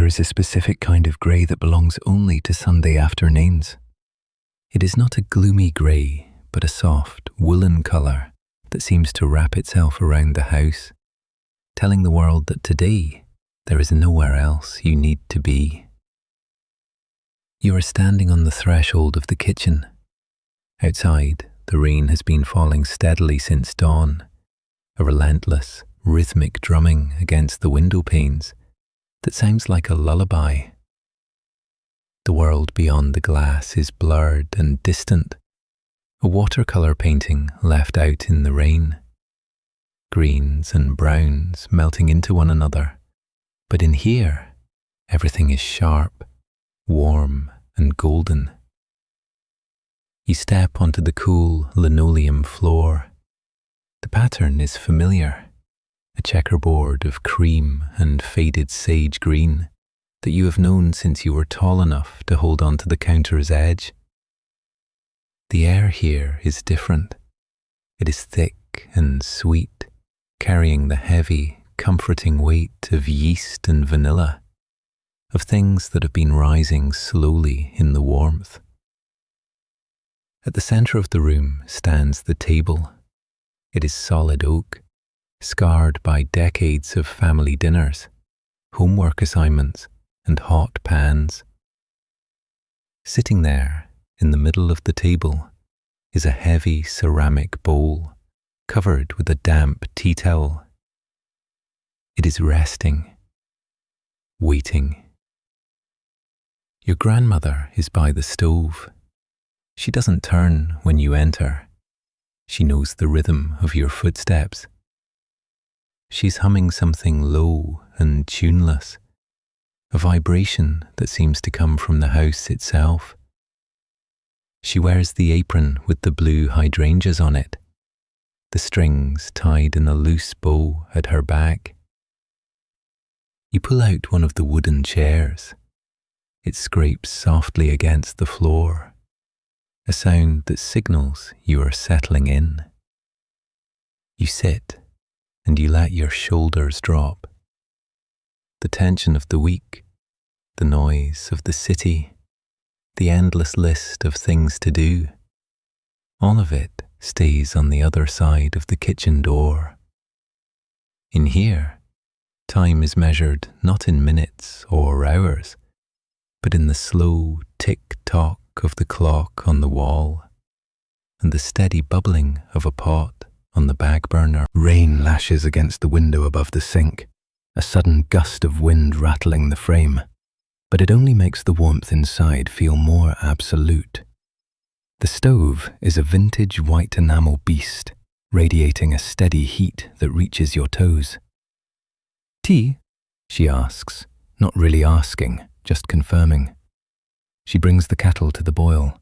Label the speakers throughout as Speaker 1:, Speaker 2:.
Speaker 1: There is a specific kind of grey that belongs only to Sunday afternoons. It is not a gloomy grey, but a soft, woolen colour that seems to wrap itself around the house, telling the world that today there is nowhere else you need to be. You are standing on the threshold of the kitchen. Outside, the rain has been falling steadily since dawn, a relentless, rhythmic drumming against the window panes that sounds like a lullaby. The world beyond the glass is blurred and distant, a watercolour painting left out in the rain. Greens and browns melting into one another, but in here, everything is sharp, warm and golden. You step onto the cool linoleum floor. The pattern is familiar, a checkerboard of cream and faded sage green that you have known since you were tall enough to hold onto the counter's edge. The air here is different. It is thick and sweet, carrying the heavy, comforting weight of yeast and vanilla, of things that have been rising slowly in the warmth. At the centre of the room stands the table. It is solid oak, scarred by decades of family dinners, homework assignments, and hot pans. Sitting there, in the middle of the table, is a heavy ceramic bowl covered with a damp tea towel. It is resting, waiting. Your grandmother is by the stove. She doesn't turn when you enter. She knows the rhythm of your footsteps. She's humming something low and tuneless, a vibration that seems to come from the house itself. She wears the apron with the blue hydrangeas on it, the strings tied in a loose bow at her back. You pull out one of the wooden chairs. It scrapes softly against the floor, a sound that signals you are settling in. You sit and you let your shoulders drop. The tension of the week, the noise of the city, the endless list of things to do, all of it stays on the other side of the kitchen door. In here, time is measured not in minutes or hours, but in the slow tick-tock of the clock on the wall and the steady bubbling of a pot on the bag burner. Rain lashes against the window above the sink, a sudden gust of wind rattling the frame, but it only makes the warmth inside feel more absolute. The stove is a vintage white enamel beast, radiating a steady heat that reaches your toes. "Tea?" she asks, not really asking, just confirming. She brings the kettle to the boil.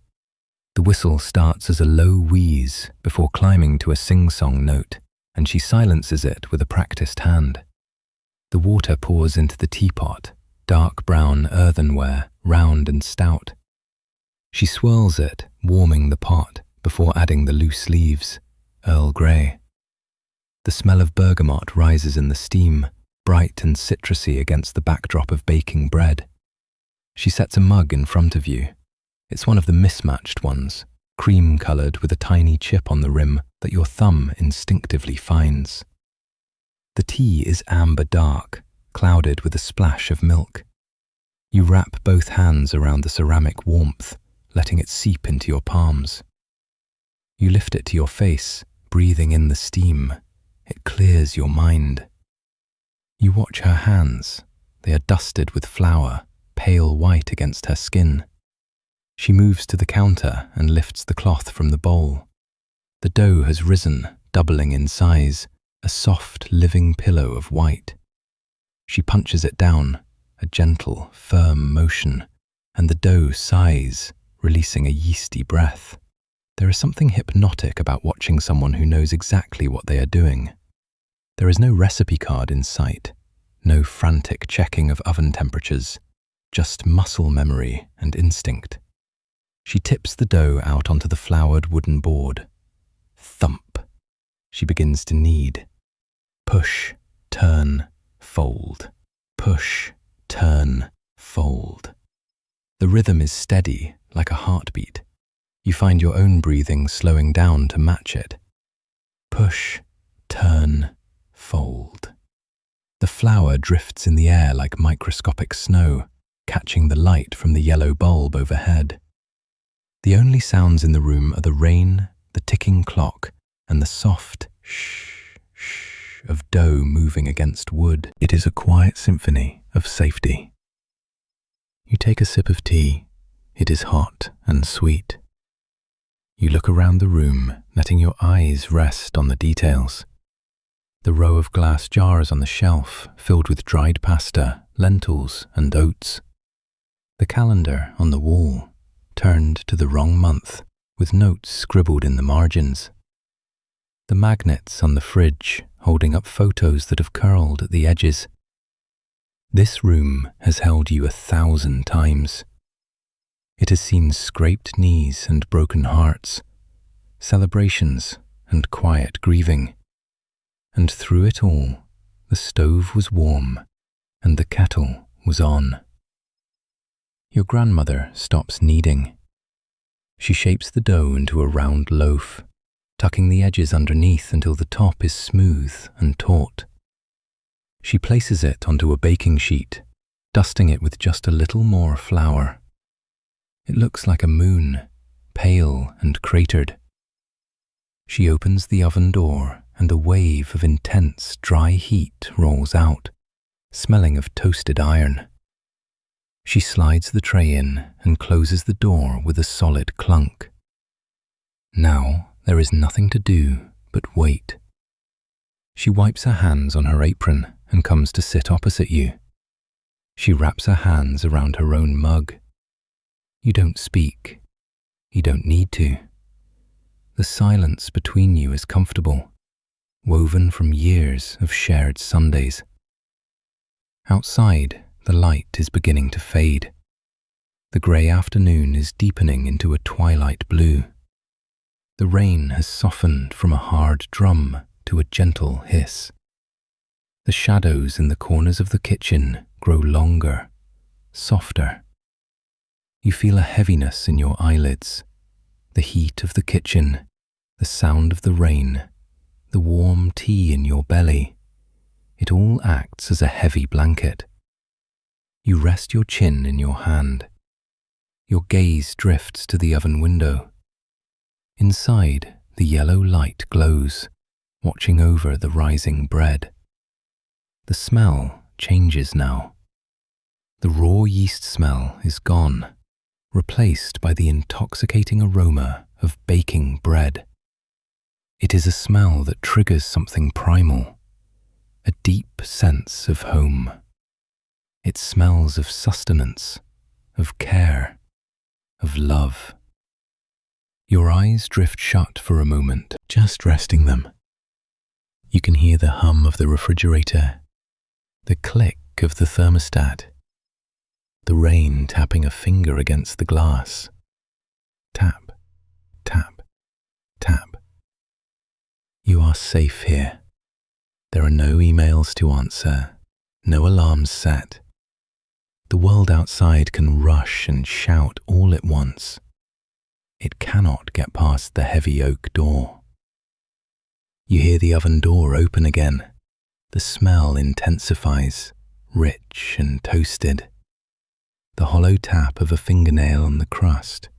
Speaker 1: The whistle starts as a low wheeze before climbing to a sing-song note, and she silences it with a practiced hand. The water pours into the teapot, dark brown earthenware, round and stout. She swirls it, warming the pot before adding the loose leaves, Earl Grey. The smell of bergamot rises in the steam, bright and citrusy against the backdrop of baking bread. She sets a mug in front of you. It's one of the mismatched ones, cream-coloured with a tiny chip on the rim that your thumb instinctively finds. The tea is amber dark, clouded with a splash of milk. You wrap both hands around the ceramic warmth, letting it seep into your palms. You lift it to your face, breathing in the steam. It clears your mind. You watch her hands. They are dusted with flour, pale white against her skin. She moves to the counter and lifts the cloth from the bowl. The dough has risen, doubling in size, a soft, living pillow of white. She punches it down, a gentle, firm motion, and the dough sighs, releasing a yeasty breath. There is something hypnotic about watching someone who knows exactly what they are doing. There is no recipe card in sight, no frantic checking of oven temperatures, just muscle memory and instinct. She tips the dough out onto the floured wooden board. Thump. She begins to knead. Push, turn, fold. Push, turn, fold. The rhythm is steady, like a heartbeat. You find your own breathing slowing down to match it. Push, turn, fold. The flower drifts in the air like microscopic snow, catching the light from the yellow bulb overhead. The only sounds in the room are the rain, the ticking clock, and the soft shh, shh of dough moving against wood. It is a quiet symphony of safety. You take a sip of tea. It is hot and sweet. You look around the room, letting your eyes rest on the details. The row of glass jars on the shelf filled with dried pasta, lentils, and oats. The calendar on the wall, turned to the wrong month, with notes scribbled in the margins. The magnets on the fridge, holding up photos that have curled at the edges. This room has held you 1,000 times. It has seen scraped knees and broken hearts, celebrations and quiet grieving. And through it all, the stove was warm and the kettle was on. Your grandmother stops kneading. She shapes the dough into a round loaf, tucking the edges underneath until the top is smooth and taut. She places it onto a baking sheet, dusting it with just a little more flour. It looks like a moon, pale and cratered. She opens the oven door and a wave of intense, dry heat rolls out, smelling of toasted iron. She slides the tray in and closes the door with a solid clunk. Now there is nothing to do but wait. She wipes her hands on her apron and comes to sit opposite you. She wraps her hands around her own mug. You don't speak. You don't need to. The silence between you is comfortable, woven from years of shared Sundays. Outside, the light is beginning to fade. The grey afternoon is deepening into a twilight blue. The rain has softened from a hard drum to a gentle hiss. The shadows in the corners of the kitchen grow longer, softer. You feel a heaviness in your eyelids, the heat of the kitchen, the sound of the rain, the warm tea in your belly. It all acts as a heavy blanket. You rest your chin in your hand. Your gaze drifts to the oven window. Inside, the yellow light glows, watching over the rising bread. The smell changes now. The raw yeast smell is gone, replaced by the intoxicating aroma of baking bread. It is a smell that triggers something primal, a deep sense of home. It smells of sustenance, of care, of love. Your eyes drift shut for a moment, just resting them. You can hear the hum of the refrigerator, the click of the thermostat, the rain tapping a finger against the glass. Tap, tap, tap. You are safe here. There are no emails to answer, no alarms set. The world outside can rush and shout all at once. It cannot get past the heavy oak door. You hear the oven door open again. The smell intensifies, rich and toasted. The hollow tap of a fingernail on the crust.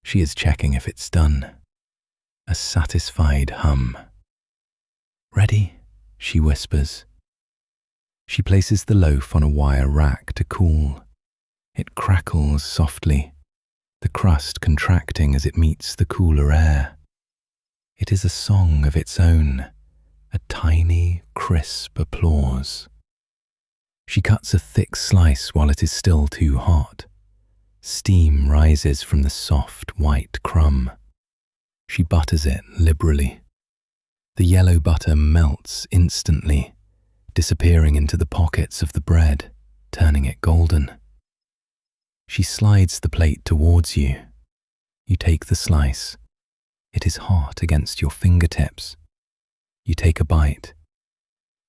Speaker 1: She is checking if it's done. A satisfied hum. "Ready?" she whispers. She places the loaf on a wire rack to cool. It crackles softly, the crust contracting as it meets the cooler air. It is a song of its own, a tiny, crisp applause. She cuts a thick slice while it is still too hot. Steam rises from the soft, white crumb. She butters it liberally. The yellow butter melts instantly, disappearing into the pockets of the bread, turning it golden. She slides the plate towards you. You take the slice. It is hot against your fingertips. You take a bite.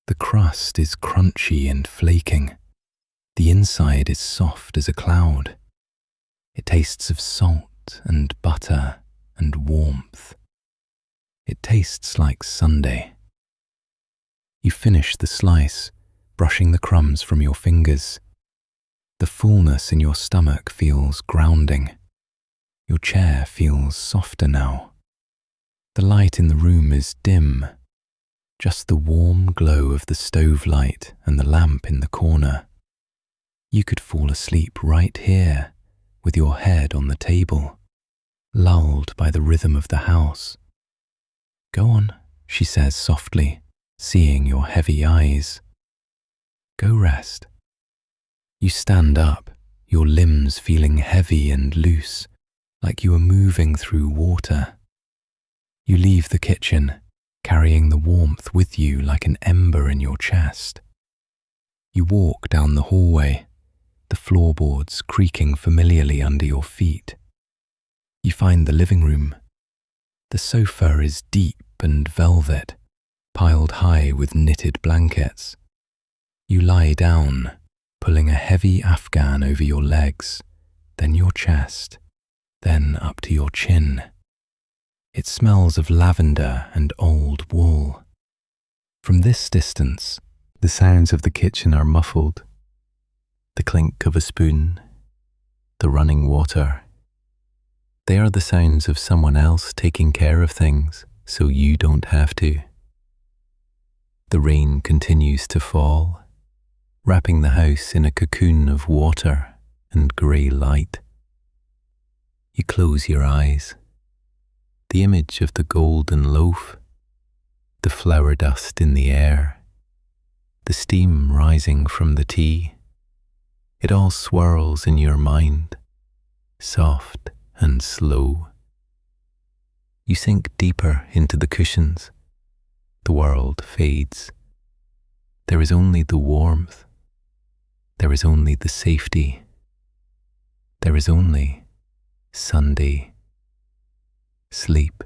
Speaker 1: The crust is crunchy and flaking. The inside is soft as a cloud. It tastes of salt and butter and warmth. It tastes like Sunday. You finish the slice, brushing the crumbs from your fingers. The fullness in your stomach feels grounding. Your chair feels softer now. The light in the room is dim, just the warm glow of the stove light and the lamp in the corner. You could fall asleep right here, with your head on the table, lulled by the rhythm of the house. Go on, she says softly, seeing your heavy eyes. Go rest. You stand up, your limbs feeling heavy and loose, like you are moving through water. You leave the kitchen, carrying the warmth with you like an ember in your chest. You walk down the hallway, the floorboards creaking familiarly under your feet. You find the living room. The sofa is deep and velvet, piled high with knitted blankets. You lie down, pulling a heavy afghan over your legs, then your chest, then up to your chin. It smells of lavender and old wool. From this distance, the sounds of the kitchen are muffled. The clink of a spoon, the running water. They are the sounds of someone else taking care of things so you don't have to. The rain continues to fall, wrapping the house in a cocoon of water and grey light. You close your eyes. The image of the golden loaf, the flour dust in the air, the steam rising from the tea, it all swirls in your mind, soft and slow. You sink deeper into the cushions. The world fades. There is only the warmth. There is only the safety. There is only Sunday sleep.